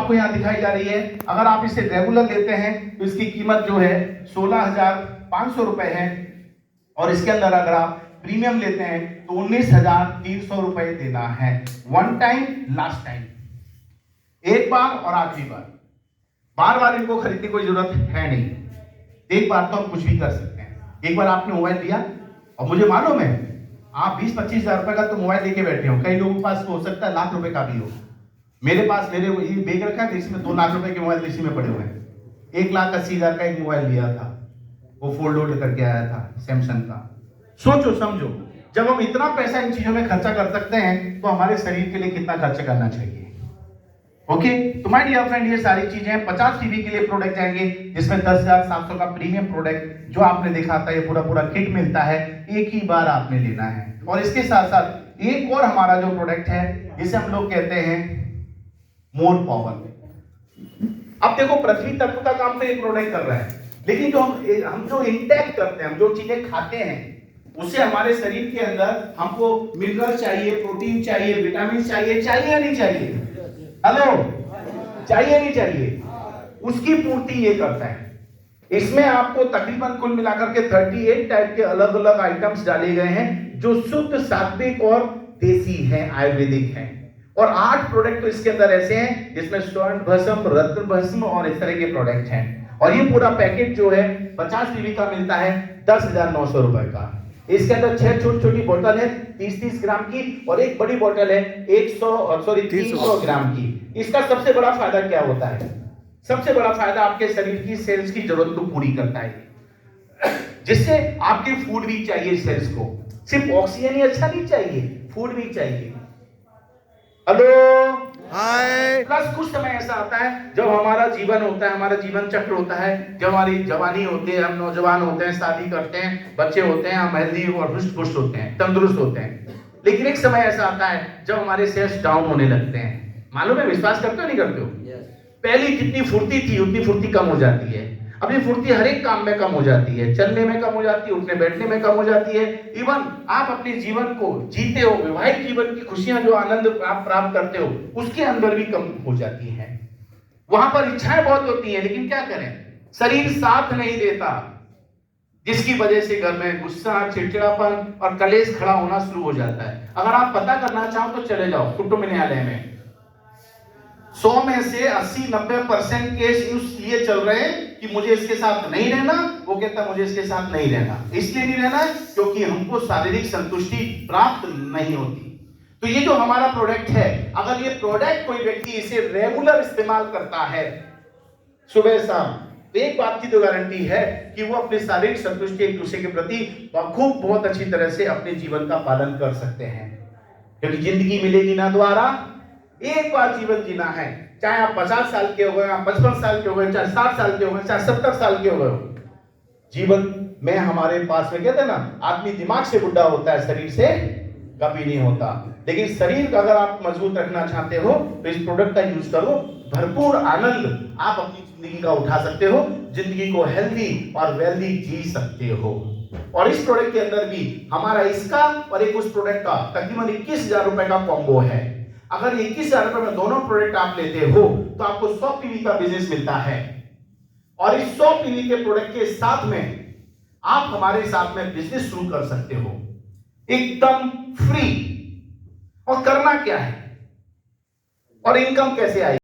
आपको यहाँ दिखाई जा रही है। अगर आप इसे रेगुलर लेते हैं तो इसकी कीमत जो है 16,500 रुपए है, और इसके अंदर अगर आप प्रीमियम लेते हैं तो 19,300 रुपए देना है। वन टाइम, लास्ट टाइम, एक बार और आखिरी बार। बार बार इनको खरीदने की कोई जरूरत है नहीं। एक बार तो हम कुछ भी कर सकते हैं। एक बार आपने मोबाइल लिया, और मुझे मालूम है आप 20-25 हजार रुपए का तो मोबाइल लेके बैठे हो, कई लोगों के पास हो सकता है लाख रुपए का भी हो। मेरे पास मेरे ये बैग रखा है, इसमें 2 लाख रुपए के मोबाइल इसी में पड़े हुए हैं। 1,80,000 का एक मोबाइल लिया था, वो फोल्ड आउट करके आया था सैमसंग का। सोचो समझो, जब हम इतना पैसा इन चीजों में खर्चा कर सकते हैं तो हमारे शरीर के लिए कितना खर्चा करना चाहिए। ओके, तो माय डियर फ्रेंड, ये सारी चीजें 50 टीबी के लिए प्रोडक्ट जाएंगे, जिसमें 10,700 का प्रीमियम प्रोडक्ट जो आपने देखा था, ये पूरा किट मिलता है, एक ही बार आपने लेना है। और इसके साथ साथ एक और हमारा जो प्रोडक्ट है जिसे हम लोग कहते हैं मोर पावर। अब देखो, पृथ्वी तत्व का काम तो ये प्रोडक्ट कर रहा है, लेकिन जो हम जो इंटेक करते हैं, हम जो चीजें खाते हैं, उससे हमारे शरीर के अंदर हमको मिनरल चाहिए, प्रोटीन चाहिए, विटामिन चाहिए या नहीं चाहिए? हेलो, चाहिए नहीं चाहिए? उसकी पूर्ति ये करता है। इसमें आपको तकरीबन कुल मिलाकर के 38 टाइप के अलग अलग आइटम्स डाले गए हैं, जो शुद्ध, सात्विक और देसी हैं, आयुर्वेदिक हैं। और 8 प्रोडक्ट तो इसके अंदर ऐसे हैं जिसमें स्वर्ण भस्म, रत्न भस्म और इस तरह के प्रोडक्ट हैं। और ये पूरा पैकेट जो है 50 टीबी का मिलता है 10,900 रुपए का। इसके अंदर 6 छोटी बोतल है 30-30 ग्राम की, और एक बड़ी बोतल है 300 ग्राम की। इसका सबसे बड़ा फायदा क्या होता है? सबसे बड़ा फायदा आपके शरीर की सेल्स की जरूरत को पूरी करता है, जिससे आपके फूड भी चाहिए सेल्स को। सिर्फ ऑक्सीजन ही अच्छा नहीं चाहिए, फूड भी चाहिए। हेलो, हाय। प्लस कुछ समय ऐसा आता है जब हमारा जीवन होता है, हमारा जीवन चक्र होता है, जब हमारी जवानी होती है, हम नौजवान होते हैं, शादी करते हैं, बच्चे होते हैं, हम हेल्दी और हुष्ट पुष्ट होते हैं, तंदुरुस्त होते हैं। लेकिन एक समय ऐसा आता है जब हमारे सेल्स डाउन होने लगते हैं। मालूम है, विश्वास करते हो नहीं करते हो? पहले जितनी फुर्ती थी उतनी फुर्ती कम हो जाती है। अब ये फुर्ती हर एक काम में कम हो जाती है, चलने में कम हो जाती है, उठने बैठने में कम हो जाती है। इवन आप अपने जीवन को जीते हो, वैवाहिक जीवन की खुशियां जो आनंद आप प्राप्त करते हो, उसके अंदर भी कम हो जाती है। वहां पर इच्छाएं बहुत होती हैं, लेकिन क्या करें, शरीर साथ नहीं देता, जिसकी वजह से घर में गुस्सा, चिड़चिड़ापन और कलेश खड़ा होना शुरू हो जाता है। अगर आप पता करना चाहो तो चले जाओ कुटुंब न्यायालय में। 100 में से 80-90% केस इसलिए चल रहे हैं कि मुझे इसके साथ नहीं रहना, वो कहता मुझे इसके साथ नहीं रहना। इसलिए नहीं रहना क्योंकि हमको शारीरिक संतुष्टि प्राप्त नहीं होती। तो ये जो हमारा प्रोडक्ट है, अगर ये प्रोडक्ट कोई व्यक्ति इसे रेगुलर इस्तेमाल करता है सुबह शाम, तो एक बात की तो गारंटी है कि वो अपनी शारीरिक संतुष्टि एक दूसरे के प्रति खूब बहुत अच्छी तरह से अपने जीवन का पालन कर सकते हैं। क्योंकि जिंदगी मिलेगी ना दोबारा, एक बार जीवन जीना है। चाहे आप 50 साल के हो गए, आप 55 साल के हो गए, चाहे 60 साल के हो गए, चाहे 70 साल के हो गए, जीवन में हमारे पास में कहते हैं ना, आदमी दिमाग से बुढ़ा होता है, शरीर से कभी नहीं होता। लेकिन शरीर का अगर आप मजबूत रखना चाहते हो तो इस प्रोडक्ट का यूज करो, भरपूर आनंद आप अपनी जिंदगी का उठा सकते हो, जिंदगी को हेल्दी और वेल्दी जी सकते हो। और इस प्रोडक्ट के अंदर भी हमारा इसका और एक उस प्रोडक्ट का तकरीबन 21,000 रुपए का कॉम्बो है। अगर 21,000 रुपए में दोनों प्रोडक्ट आप लेते हो तो आपको 100 पीवी का बिजनेस मिलता है। और इस 100 पीवी के प्रोडक्ट के साथ में आप हमारे साथ में बिजनेस शुरू कर सकते हो एकदम फ्री। और करना क्या है और इनकम कैसे आएगी?